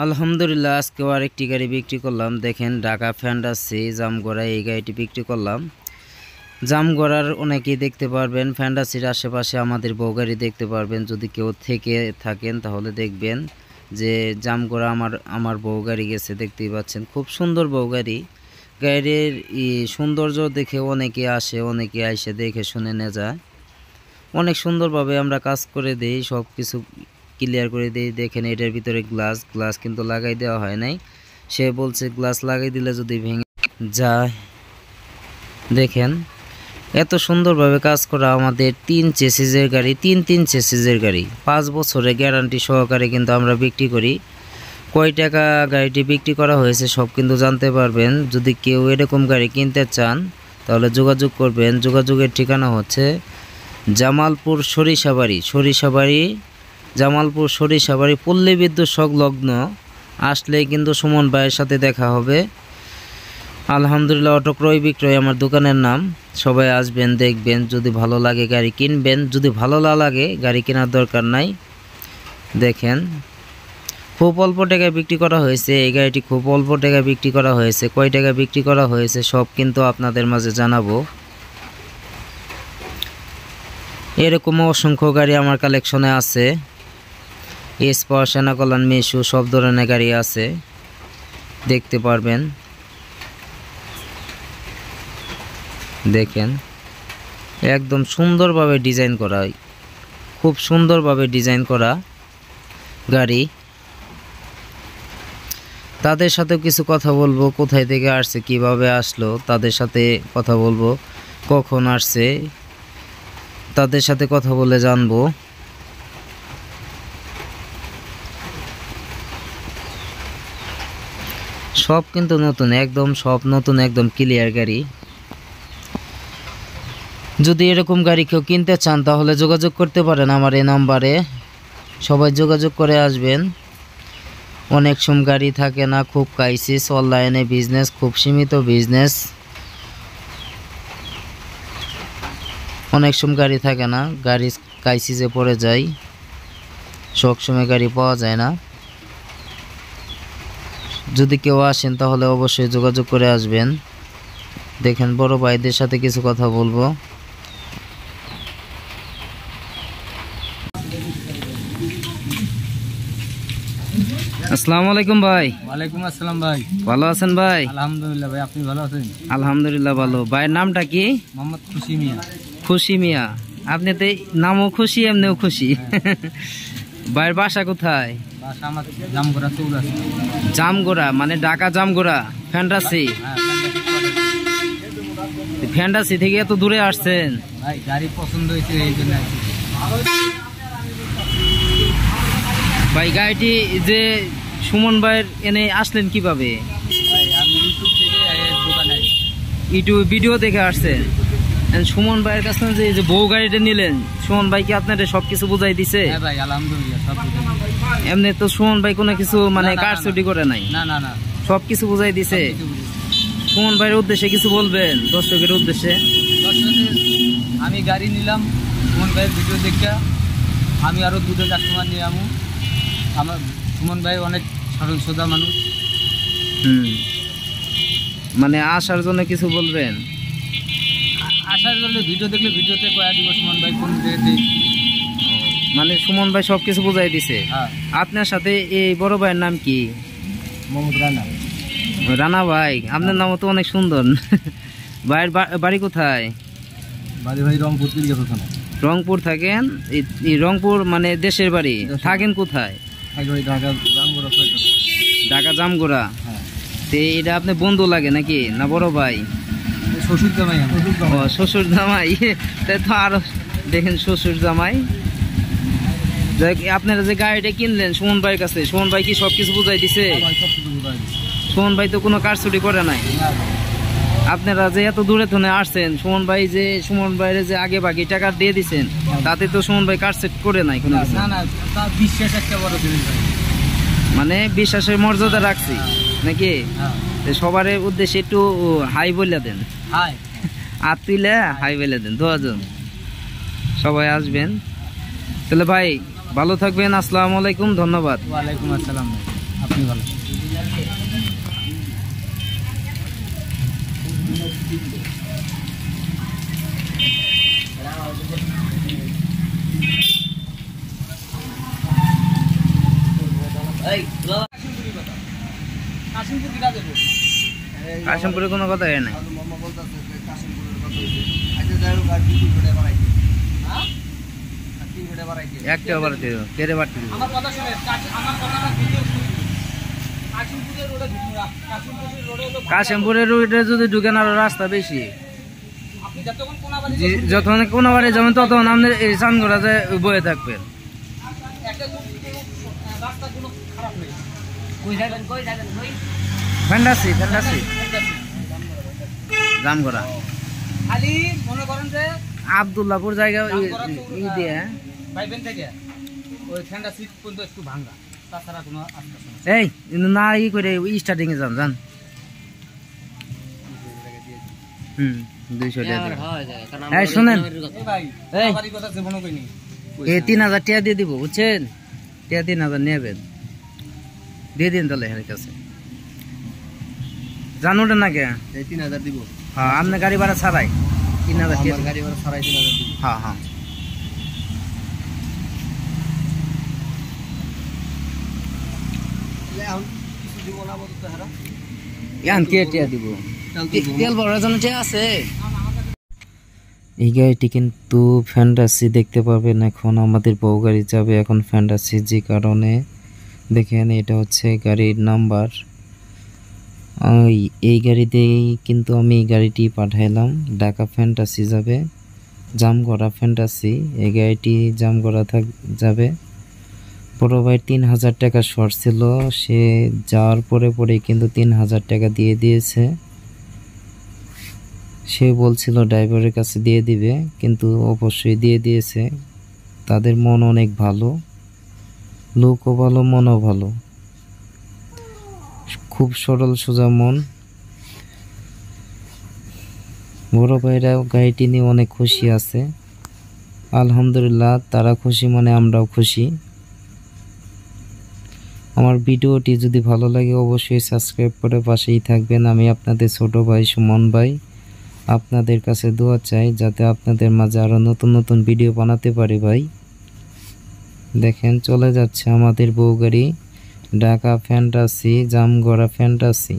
আলহামদুলিল্লাহ আজকেও আরেকটি গাড়ি বিক্রি করলাম। দেখেন ঢাকা ফ্যান্টাসি জামগড়া এই গাড়িটি বিক্রি করলাম। জামগড়ার অনেকেই দেখতে পারবেন, ফ্যান্টাসির আশেপাশে আমাদের বউ গাড়ি দেখতে পারবেন। যদি কেউ থেকে থাকেন তাহলে দেখবেন যে জামগড়া আমার বউ গাড়ি গেছে, দেখতেই পাচ্ছেন। খুব সুন্দর বউ গাড়ি। গাড়ির সৌন্দর্য দেখে অনেকে আসে, অনেকে আইসে দেখে শুনে নিয়ে যায়। অনেক সুন্দরভাবে আমরা কাজ করে দিই, সব কিছু ক্লিয়ার করে দিই। দেখেন এটার ভিতরে গ্লাস কিন্তু লাগাই দেওয়া হয় নাই। সে বলছে গ্লাস লাগাই দিলে যদি ভেঙে যায়। দেখেন এত সুন্দরভাবে কাজ করা আমাদের 3 চেসিসের গাড়ি, তিন চেসিসের গাড়ি, 5 বছরের গ্যারান্টি সহকারে কিন্তু আমরা বিক্রি করি। কয় টাকা গাড়িটি বিক্রি করা হয়েছে সব কিন্তু জানতে পারবেন। যদি কেউ এরকম গাড়ি কিনতে চান তাহলে যোগাযোগ করবেন। যোগাযোগের ঠিকানা হচ্ছে জামালপুর সরিষাবাড়ি পল্লী বিদ্যুৎ সংলগ্ন। আসলেই কিন্তু সুমন ভাইয়ের সাথে দেখা হবে। আলহামদুলিল্লাহ অটো ক্রয় বিক্রয় আমার দোকানের নাম। সবাই আসবেন, দেখবেন। যদি ভালো লাগে গাড়ি কিনবেন, যদি ভালো না লাগে গাড়ি কেনার দরকার নাই। দেখেন খুব অল্প টাকায় বিক্রি করা হয়েছে এই গাড়িটি, খুব অল্প টাকায় বিক্রি করা হয়েছে। কয় টাকা বিক্রি করা হয়েছে সব কিন্তু আপনাদের মাঝে জানাবো। এরকম অসংখ্য গাড়ি আমার কালেকশনে আছে। এসপাওয়ার, সেনাকল্যাণ, মিশু সব ধরনের গাড়ি আছে, দেখতে পারবেন। দেখেন একদম সুন্দরভাবে ডিজাইন করা, খুব সুন্দরভাবে ডিজাইন করা গাড়ি। তাদের সাথেও কিছু কথা বলবো, কোথায় থেকে আসছে, কিভাবে আসলো, তাদের সাথে কথা বলবো, কখন আসছে তাদের সাথে কথা বলে জানবো। সব কিন্তু নতুন, একদম সব নতুন, একদম ক্লিয়ার গাড়ি। যদি এরকম গাড়ি কেউ কিনতে চান তাহলে যোগাযোগ করতে পারেন আমার এই নাম্বারে। সবাই যোগাযোগ করে আসবেন। অনেক সময় গাড়ি থাকে না, খুব ক্রাইসিস, অনলাইনে বিজনেস, খুব সীমিত বিজনেস। অনেক সময় গাড়ি থাকে না, গাড়ি ক্রাইসিসে পড়ে যায়, সব সময় গাড়ি পাওয়া যায় না। যদি কেউ আসেন তাহলে অবশ্যই যোগাযোগ করে আসবেন। দেখেন বড় ভাইদের সাথে কিছু কথা বলবো। আসসালামু আলাইকুম ভাই। ওয়ালাইকুম আসসালাম ভাই। ভালো আছেন ভাই? আলহামদুলিল্লাহ ভাই, আপনি ভালো আছেন? আলহামদুলিল্লাহ ভালো। ভাইয়ের নামটা কি? মোহাম্মদ খুশি মিয়া। খুশি মিয়া। আপনি তো নামও খুশি, এমনিও খুশি। ভাইয়ের বাসা কোথায়? বাসা আমার জামগড়া চৌরাস্তা। জামগড়া মানে ঢাকা জামগড়া ফ্যান্টাসি। ফ্যান্টাসি থেকে এত দূরে আসছেন ভাই, গাড়ি পছন্দ হয়েছে এই জন্য। ভাই গাড়িটি যে সুমন ভাইয়ের এনে আসলেন কিভাবে? ভাই আমি ইউটিউব থেকে দোকানে ইউটিউব ভিডিও দেখে আসছেন। সুমন ভাইয়ের কাছে যে বউ গাড়িটা নিলেন, সুমন ভাই কি আপনাদের সবকিছু বুঝাই দিছে? হ্যাঁ ভাই আলহামদুলিল্লাহ সব বুঝাই। এমনি তো সুমন ভাই কোনো কিছু মানে কারচুটি করে নাই? না না না, সবকিছু বুঝাই দিছে। সুমন ভাইয়ের উদ্দেশ্যে কিছু বলবেন দর্শকের উদ্দেশ্যে? আমি গাড়ি নিলাম সুমন ভাইয়ের ভিডিও দেখে, আমি আরো 2টা কাস্টমার নিয়ে আমু। আমার সুমন ভাই অনেক সরল সোজা মানুষ। মানে আসার জন্য কিছু বলবেন? আসার জন্য ভিডিও দেখলে ভিডিওতে কয়া দিব সুমন ভাই কোন জায়গাতে। মানে সুমন ভাই সবকিছু বুঝাই দিছে। হ্যাঁ। আপনার সাথে এই বড় ভাইয়ের নাম কি? মোহাম্মদ রানা। রানা ভাই, আপনার নামও তো অনেক সুন্দর। ভাইয়ের বাড়ি কোথায়? বাড়ি ভাই রংপুর। রংপুর থাকেন? এই রংপুর মানে দেশের বাড়ি। থাকেন কোথায়? ঢাকা জামগড়া। তো এটা আপনি বন্ধু লাগে নাকি না বড় ভাই? শ্বশুর জামাই। ও শ্বশুর জামাই। তাই তো আরো দেখেন শ্বশুর জামাই। আপনারা যে গাড়িটা কিনলেন সুমন ভাইয়ের কাছে, সুমন ভাই কি সবকিছু বুঝাই দিছে? সুমন ভাই তো কোনো কারচুটি করে নাই। আপনারা যে এত দূরে থেকে আসছেন, সুমন ভাইয়ের যে আগে বাকি টাকা দিয়ে দিচ্ছেন, তাতে তো সুমন ভাই কারচুট করে নাই কোনো কিছু। বিশ্বাস একটা বড় জিনিস ভাই, মানে বিশ্বাসের মর্যাদা রাখছি নাকি? সবার উদ্দেশ্যে একটু হাই বলে দেন, আর তুইলে হাই বলে দেন। 2জন সবাই আসবেন। তাহলে ভাই ভালো থাকবেন। আসসালামু আলাইকুম, ধন্যবাদ। ওয়ালাইকুম আসসালাম। আপনি ভালো। কাশিমপুর কিটা দেবো? কাশিমপুরে কোনো কথা নাই। একটা বাড়াতে কেড়ে বাড়তে দিব। আমার কথা শুনে, আমার কথাটা ভিডিও শুনুন। কাশিমপুরের রোডে ঢুকুন, কাশিমপুরের রোডে হলো কাশিমপুরের রোডে যদি ঢুকেন আরো রাস্তা বেশি। আপনি যতক্ষণ কোনাবাড়ি যখন কোনাবাড়ি যাবেন তখন আপনার এই চানগড়া যে বয়ে থাকবেন। একটা রাস্তাগুলো খারাপ নেই। কই যাবেন কই? ফ্যান্টাসি জামগড়া খালি মনে করেন যে আব্দুল্লাহপুর জায়গা দিয়ে বাইবেন থেকে ওই ঠান্ডা সিট পর্যন্ত একটু ভাঙা, তাছাড়া কোনো আশপাশে না। এই না করে স্টার্টিং এ যান 200 টাকা এই শুনেন ভাই এই বাড়ি কথা জীবনও কইনি। 3000 টাকা দিয়ে দিব বুঝছেন? 3000 নেবেন, দিয়ে দিন তাহলে এর কাছে জানুটা না কে 3000 দিব। হ্যাঁ আপনি গাড়ি ভাড়া ছাড়াই 3000 টাকা গাড়ি ভাড়া ছাড়াই 3000 দিব। হ্যাঁ হ্যাঁ এখন কিছু দিব না বলতে হারা ইয়ান কে টাকা দিব? তেল ভরার জন্য টাকা আছে। এই গাড়িটি কিন্তু ফ্যান্টাসি দেখতে পাবেন। এখন আমাদের বউ গাড়ি যাবে এখন ফ্যান্টাসি, যে কারণে দেখেন এটা হচ্ছে গাড়ির নাম্বার। এই গাড়িতেই কিন্তু আমি এই গাড়িটি পাঠাইলাম। ঢাকা ফ্যান্টাসি যাবে, জামগড়া ফ্যান্টাসি। এই গাড়িটি জামগড়া যাবে। বড় ভাই 3000 টাকা শর্ট ছিল, সে যাওয়ার পরে কিন্তু 3000 টাকা দিয়ে দিয়েছে। সে বলছিল ড্রাইভারের কাছে দিয়ে দিবে, কিন্তু অবশ্যই দিয়ে দিয়েছে। তাদের মন অনেক ভালো, লোকও ভালো, মনও ভালো, খুব সরল সোজা মন। বড় ভাইরা গাড়িটি নিয়ে অনেক খুশি আছে, আলহামদুলিল্লাহ। তারা খুশি মানে আমরাও খুশি। আমার ভিডিওটি যদি ভালো লাগে অবশ্যই সাবস্ক্রাইব করে পাশেই থাকবেন। আমি আপনাদের ছোট ভাই সুমন ভাই, আপনাদের কাছে দোয়া চাই যাতে আপনাদের মাঝে আরো নতুন নতুন ভিডিও বানাতে পারি ভাই। দেখেন চলে যাচ্ছে আমাদের বউ গাড়ি, ঢাকা ফ্যান্টাসি, জামগড়া ফ্যান্টাসি।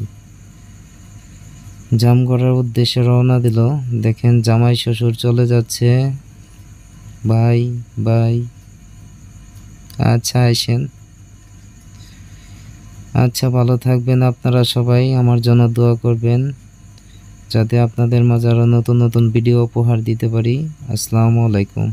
জামগড়ার উদ্দেশ্যে রওনা দিল। দেখেন জামাই শ্বশুর চলে যাচ্ছে। ভাই আচ্ছা আসেন। আচ্ছা ভালো থাকবেন আপনারা সবাই, আমার জন্য দোয়া করবেন যাতে আপনাদের মাঝে আরো নতুন নতুন ভিডিও উপহার দিতে পারি। আসসালামু আলাইকুম।